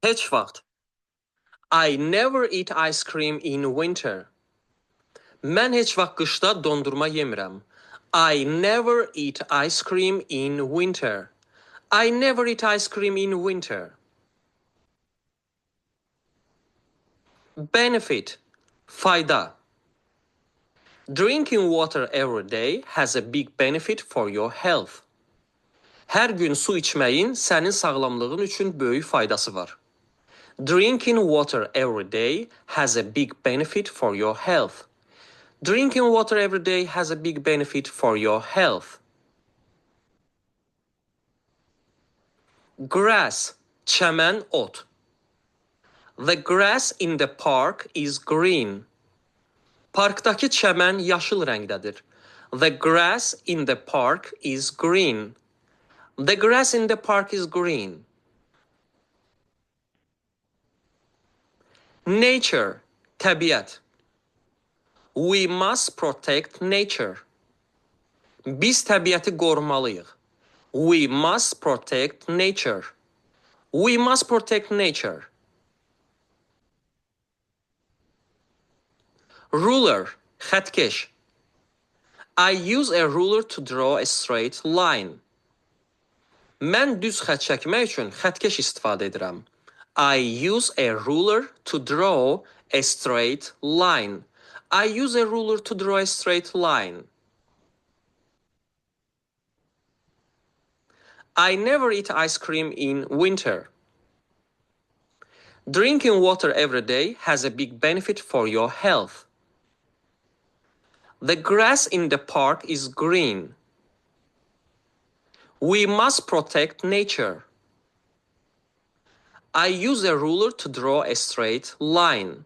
Heç vaxt. I never eat ice cream in winter. Mən heç vaxt qışda dondurma yemirəm. I never eat ice cream in winter. I never eat ice cream in winter. Benefit, fayda. Drinking water every day has a big benefit for your health. Hər gün su içməyin sənin sağlamlığın üçün böyük faydası var. Drinking water every day has a big benefit for your health. Drinking water every day has a big benefit for your health. Grass, çəmən, ot. The grass in the park is green. Parkdakı çəmən yaşıl rəngdədir. The grass in the park is green. The grass in the park is green. Nature, təbiət. We must protect nature. Biz təbiəti qorumalıyıq. We must protect nature. We must protect nature. Ruler, xətkeş. I use a ruler to draw a straight line. Mən düz xət çəkmək üçün xətkeş istifadə edirəm. I use a ruler to draw a straight line. I use a ruler to draw a straight line. I never eat ice cream in winter. Drinking water every day has a big benefit for your health. The grass in the park is green. We must protect nature. I use a ruler to draw a straight line.